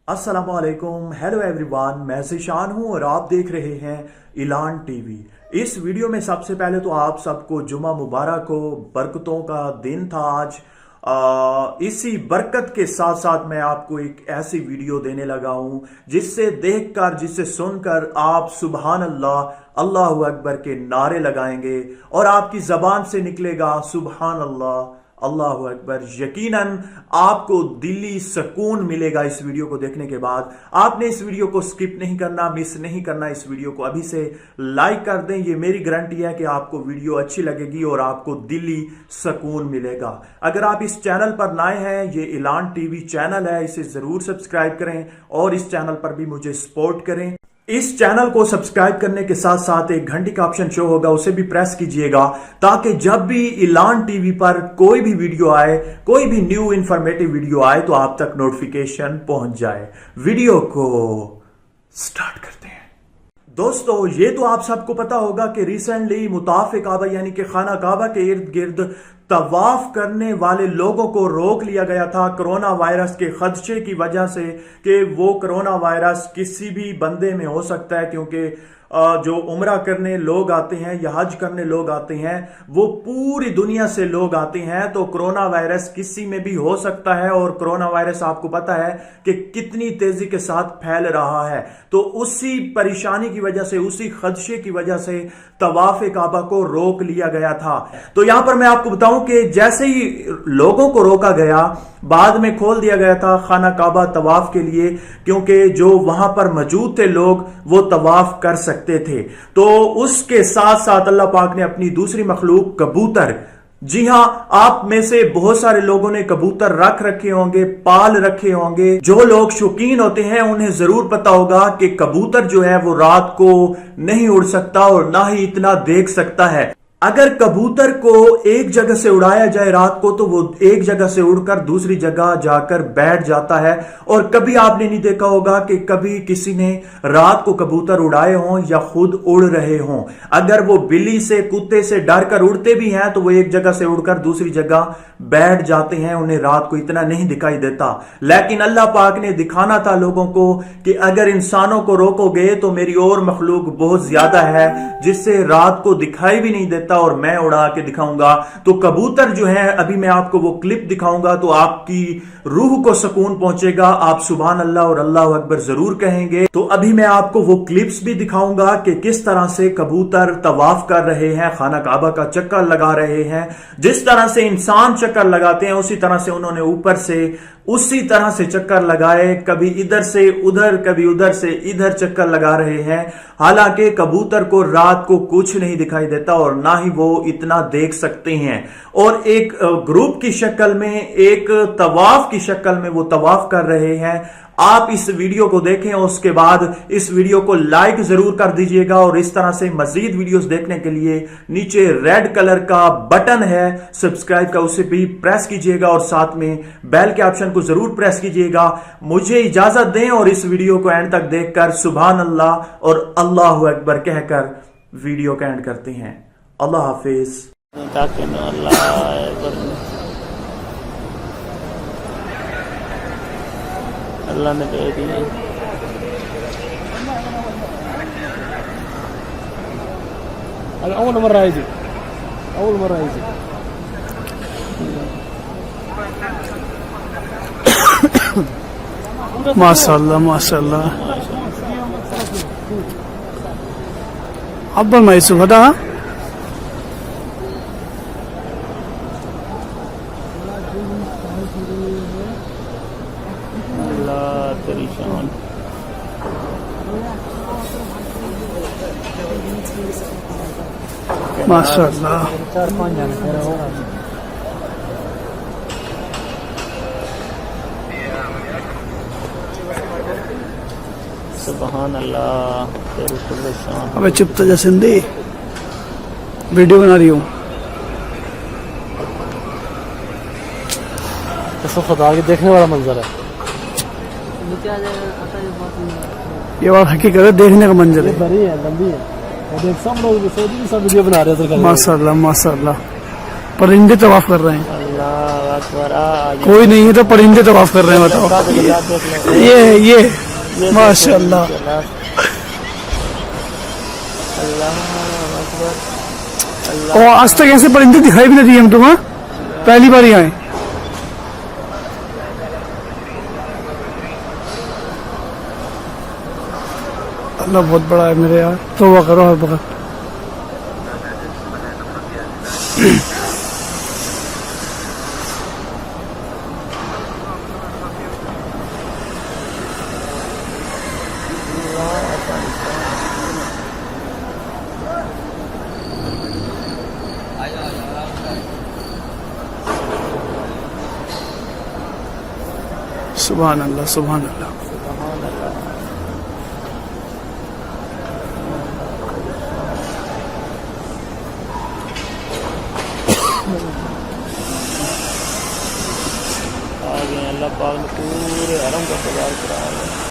अस्सलाम वालेकुम, hello everyone, मैं ज़ीशान हूँ और आप देख रहे हैं इलान टीवी। इस वीडियो में सबसे पहले तो आप सबको जुमा मुबारक हो, बरकतों का दिन था आज। इसी बरकत के साथ साथ मैं आपको एक ऐसी वीडियो देने लगा हूँ जिससे देखकर, जिससे सुनकर आप सुबहान अल्लाह, अल्लाहु अकबर के नारे लगाएंगे और आपकी जबान से निकलेगा सुबहान अल्लाह, अल्लाहु अकबर। यकीनन आपको दिली सुकून मिलेगा इस वीडियो को देखने के बाद। आपने इस वीडियो को स्किप नहीं करना, मिस नहीं करना। इस वीडियो को अभी से लाइक कर दें, ये मेरी गारंटी है कि आपको वीडियो अच्छी लगेगी और आपको दिली सुकून मिलेगा। अगर आप इस चैनल पर नए हैं, ये इलान टीवी चैनल है, इसे जरूर सब्सक्राइब करें और इस चैनल पर भी मुझे सपोर्ट करें। इस चैनल को सब्सक्राइब करने के साथ साथ एक घंटी का ऑप्शन शो होगा, उसे भी प्रेस कीजिएगा ताकि जब भी इलान टीवी पर कोई भी वीडियो आए, कोई भी न्यू इंफॉर्मेटिव वीडियो आए तो आप तक नोटिफिकेशन पहुंच जाए। वीडियो को स्टार्ट करते हैं। दोस्तों, ये तो आप सबको पता होगा कि रिसेंटली मुताफ काबा यानी कि खाना काबा के इर्द गिर्द तवाफ करने वाले लोगों को रोक लिया गया था कोरोना वायरस के खदशे की वजह से कि वो कोरोना वायरस किसी भी बंदे में हो सकता है, क्योंकि जो उम्रा करने लोग आते हैं या हज करने लोग आते हैं वो पूरी दुनिया से लोग आते हैं, तो कोरोना वायरस किसी में भी हो सकता है। और कोरोना वायरस आपको पता है कि कितनी तेजी के साथ फैल रहा है, तो उसी परेशानी की वजह से, उसी खदशे की वजह से तवाफ काबा को रोक लिया गया था। तो यहां पर मैं आपको बताऊं कि जैसे ही लोगों को रोका गया, बाद में खोल दिया गया था खाना काबा तवाफ के लिए, क्योंकि जो वहां पर मौजूद थे लोग वो तवाफ कर सकते थे। तो उसके साथ साथ अल्लाह पाक ने अपनी दूसरी मखलूक कबूतर, जी हां, आप में से बहुत सारे लोगों ने कबूतर रख रखे होंगे, पाल रखे होंगे। जो लोग शौकीन होते हैं उन्हें जरूर पता होगा कि कबूतर जो है वो रात को नहीं उड़ सकता और ना ही इतना देख सकता है। अगर कबूतर को एक जगह से उड़ाया जाए रात को तो वो एक जगह से उड़कर दूसरी जगह जाकर बैठ जाता है। और कभी आपने नहीं देखा होगा कि कभी किसी ने रात को कबूतर उड़ाए हों या खुद उड़ रहे हों। अगर वो बिल्ली से, कुत्ते से डर कर उड़ते भी हैं तो वो एक जगह से उड़कर दूसरी जगह बैठ जाते हैं, उन्हें रात को इतना नहीं दिखाई देता। लेकिन अल्लाह पाक ने दिखाना था लोगों को कि अगर इंसानों को रोकोगे तो मेरी और मखलूक बहुत ज्यादा है जिससे रात को दिखाई भी नहीं देता और मैं उड़ा के दिखाऊंगा। तो कबूतर जो है, अभी मैं आपको वो क्लिप दिखाऊंगा तो आपकी रूह को सुकून पहुंचेगा, आप सुभान अल्लाह और अल्लाह अकबर जरूर कहेंगे। तो अभी मैं आपको वो क्लिप्स भी दिखाऊंगा कि किस तरह से कबूतर तवाफ कर रहे हैं, खाना काबा का चक्कर लगा रहे हैं। जिस तरह से इंसान चक्कर लगाते हैं उसी तरह से उन्होंने ऊपर से उसी तरह से चक्कर लगाए, कभी इधर से उधर, कभी उधर से इधर चक्कर लगा रहे हैं। हालांकि कबूतर को रात को कुछ नहीं दिखाई देता और ना ही वो इतना देख सकते हैं। और एक ग्रुप की शक्ल में, एक तवाफ की शक्ल में वो तवाफ कर रहे हैं। आप इस वीडियो को देखें और उसके बाद इस वीडियो को लाइक जरूर कर दीजिएगा। और इस तरह से मजीद वीडियोस देखने के लिए नीचे रेड कलर का बटन है सब्सक्राइब का, उसे भी प्रेस कीजिएगा और साथ में बेल के ऑप्शन को जरूर प्रेस कीजिएगा। मुझे इजाजत दें और इस वीडियो को एंड तक देखकर सुभान अल्लाह और अल्लाहु अकबर कहकर वीडियो का एंड करते हैं। अल्लाह हाफिज। अल्लाह ने दे दी। أول مرة يجي، أول مرة يجي. माशाल्लाह माशाल्लाह। अब्बल मैसूर हदा तेरी शान। माशाल्लाह। सुभान अल्लाह, तेरी कुल शान। अबे चुप तो जा सिंधी, वीडियो बना रही हूँ। तो खुदा के देखने वाला मंजर है ये बात हकीकत है, देखने का मंजर है। बड़ी है, लंबी है। और देख सब लोग सब वीडियो बना रहे हैं। माशाल्लाह माशाल्लाह, परिंदे तवाफ कर रहे हैं। अल्लाह اکبر آج کوئی نہیں ہے تو پرندے طواف کر رہے ہیں. بتاؤ یہ ماشاء اللہ. اللہ اکبر اور آج تک ایسے پرندے دکھائی بھی نہیں دیے ہم تو. وہاں پہلی بار ہی آئے. اللہ بہت بڑا ہے میرے یار. توبہ کرو ہر وقت. سبحان اللہ سبحان اللہ. آ گئے اللہ پاک نے پورے حرم کا بازار کرا.